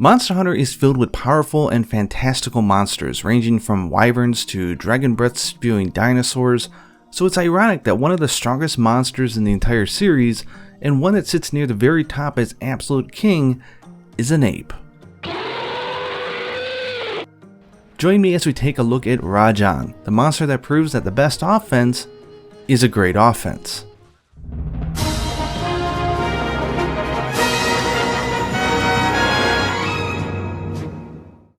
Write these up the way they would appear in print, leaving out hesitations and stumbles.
Monster Hunter is filled with powerful and fantastical monsters, ranging from wyverns to dragon breath-spewing dinosaurs, so it's ironic that one of the strongest monsters in the entire series, and one that sits near the very top as absolute king, is an ape. Join me as we take a look at Rajang, the monster that proves that the best offense is a great offense.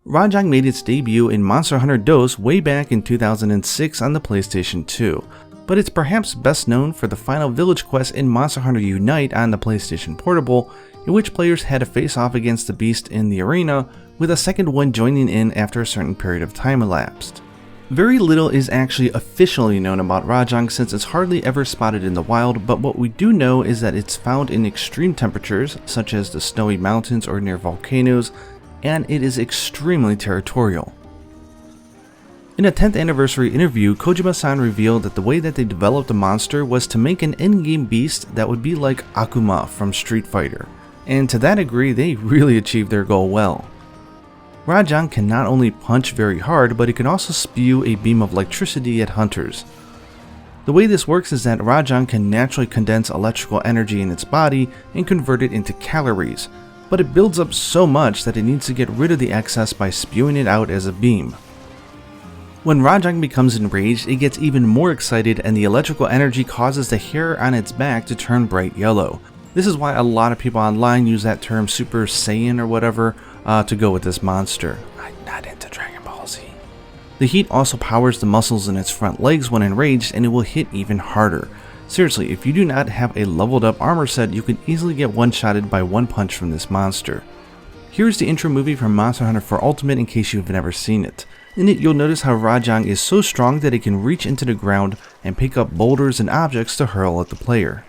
Rajang made its debut in Monster Hunter DOS way back in 2006 on the PlayStation 2, but it's perhaps best known for the final village quest in Monster Hunter Unite on the PlayStation Portable, in which players had to face off against the beast in the arena, with a second one joining in after a certain period of time elapsed. Very little is actually officially known about Rajang since it's hardly ever spotted in the wild, but what we do know is that it's found in extreme temperatures, such as the snowy mountains or near volcanoes, and it is extremely territorial. In a 10th anniversary interview, Kojima-san revealed that the way that they developed the monster was to make an in-game beast that would be like Akuma from Street Fighter, and to that degree they really achieved their goal well. Rajang can not only punch very hard, but it can also spew a beam of electricity at hunters. The way this works is that Rajang can naturally condense electrical energy in its body and convert it into calories, but it builds up so much that it needs to get rid of the excess by spewing it out as a beam. When Rajang becomes enraged, it gets even more excited and the electrical energy causes the hair on its back to turn bright yellow. This is why a lot of people online use that term Super Saiyan or whatever to go with this monster. I'm not into Dragon Ball Z. The heat also powers the muscles in its front legs when enraged, and it will hit even harder. Seriously, if you do not have a leveled up armor set, you can easily get one-shotted by one punch from this monster. Here's the intro movie from Monster Hunter 4 Ultimate in case you've never seen it. In it, you'll notice how Rajang is so strong that it can reach into the ground and pick up boulders and objects to hurl at the player.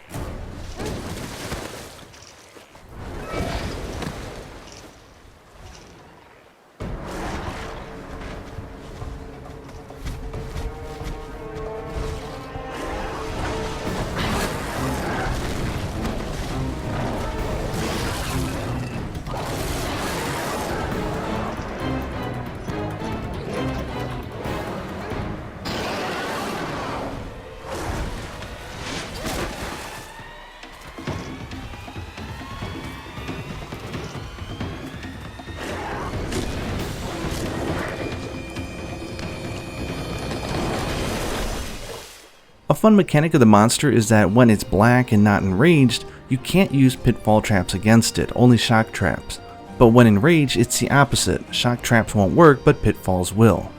A fun mechanic of the monster is that when it's black and not enraged, you can't use pitfall traps against it, only shock traps. But when enraged, it's the opposite. Shock traps won't work, but pitfalls will.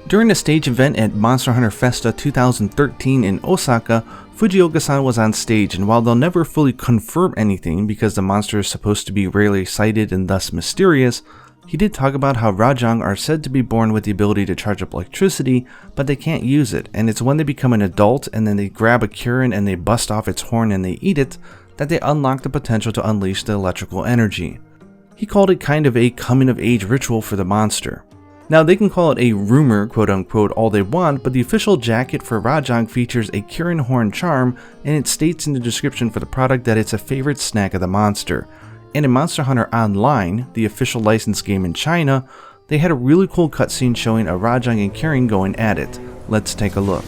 During a stage event at Monster Hunter Festa 2013 in Osaka, Fujioka-san was on stage, and while they'll never fully confirm anything because the monster is supposed to be rarely sighted and thus mysterious, he did talk about how Rajang are said to be born with the ability to charge up electricity, but they can't use it, and it's when they become an adult and then they grab a Kirin and they bust off its horn and they eat it, that they unlock the potential to unleash the electrical energy. He called it kind of a coming-of-age ritual for the monster. Now they can call it a rumor, quote-unquote, all they want, but the official jacket for Rajang features a Kirin horn charm, and it states in the description for the product that it's a favorite snack of the monster. And in Monster Hunter Online, the official licensed game in China, they had a really cool cutscene showing a Rajang and Kirin going at it. Let's take a look.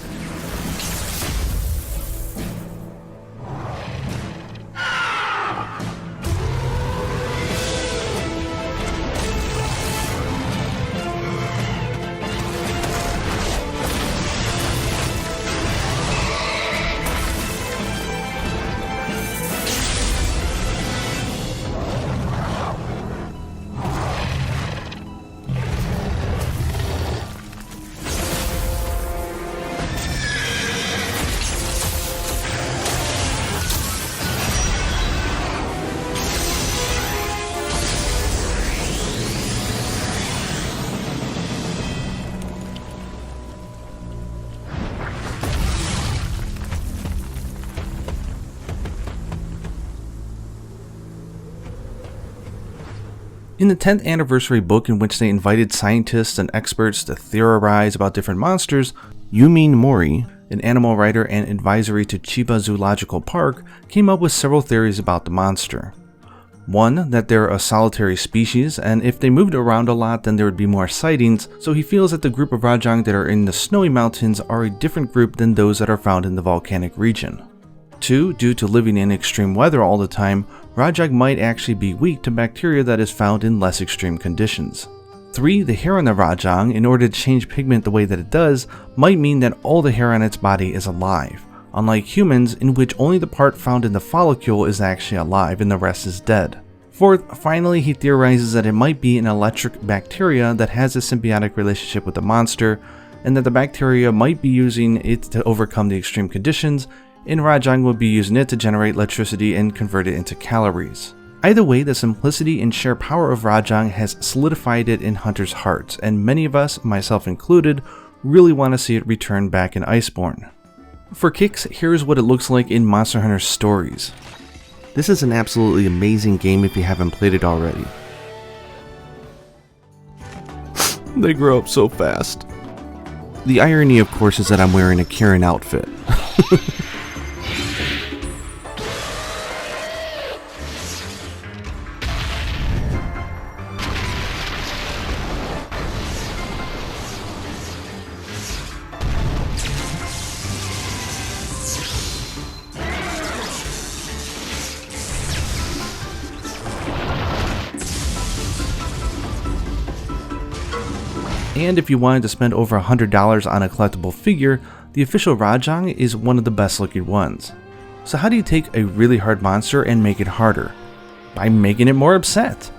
In the 10th anniversary book in which they invited scientists and experts to theorize about different monsters, Yumin Mori, an animal writer and advisory to Chiba Zoological Park, came up with several theories about the monster. One, that they're a solitary species, and if they moved around a lot then there would be more sightings, so he feels that the group of Rajang that are in the snowy mountains are a different group than those that are found in the volcanic region. 2, due to living in extreme weather all the time, Rajang might actually be weak to bacteria that is found in less extreme conditions. 3, the hair on the Rajang, in order to change pigment the way that it does, might mean that all the hair on its body is alive, unlike humans in which only the part found in the follicle is actually alive and the rest is dead. 4th, finally, he theorizes that it might be an electric bacteria that has a symbiotic relationship with the monster, and that the bacteria might be using it to overcome the extreme conditions, and Rajang would be using it to generate electricity and convert it into calories. Either way, the simplicity and sheer power of Rajang has solidified it in hunters' hearts, and many of us, myself included, really want to see it return back in Iceborne. For kicks, here's what it looks like in Monster Hunter Stories. This is an absolutely amazing game if you haven't played it already. They grow up so fast. The irony, of course, is that I'm wearing a Karen outfit. And if you wanted to spend over $100 on a collectible figure, the official Rajang is one of the best looking ones. So how do you take a really hard monster and make it harder? By making it more upset.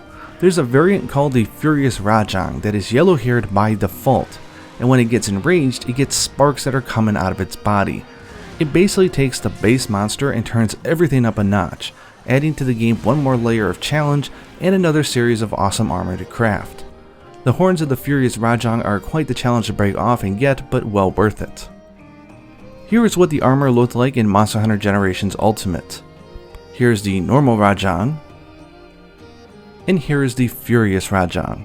There's a variant called the Furious Rajang that is yellow haired by default, and when it gets enraged, it gets sparks that are coming out of its body. It basically takes the base monster and turns everything up a notch, adding to the game one more layer of challenge and another series of awesome armor to craft. The horns of the Furious Rajang are quite the challenge to break off and get, but well worth it. Here is what the armor looked like in Monster Hunter Generations Ultimate. Here's the normal Rajang, and here is the Furious Rajang.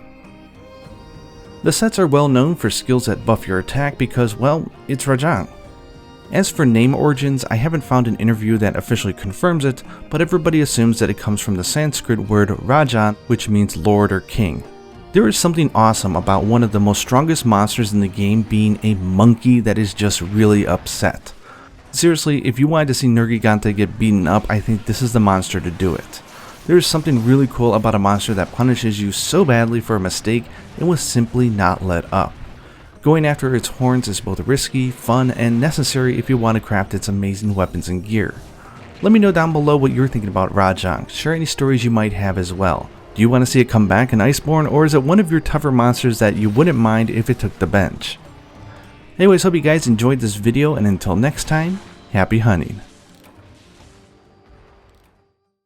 The sets are well known for skills that buff your attack because, well, it's Rajang. As for name origins, I haven't found an interview that officially confirms it, but everybody assumes that it comes from the Sanskrit word Rajan, which means lord or king. There is something awesome about one of the most strongest monsters in the game being a monkey that is just really upset. Seriously, if you wanted to see Nergigante get beaten up, I think this is the monster to do it. There is something really cool about a monster that punishes you so badly for a mistake and will simply not let up. Going after its horns is both risky, fun, and necessary if you want to craft its amazing weapons and gear. Let me know down below what you're thinking about Rajang. Share any stories you might have as well. Do you want to see it come back in Iceborne, or is it one of your tougher monsters that you wouldn't mind if it took the bench? Anyways, hope you guys enjoyed this video, and until next time, happy hunting.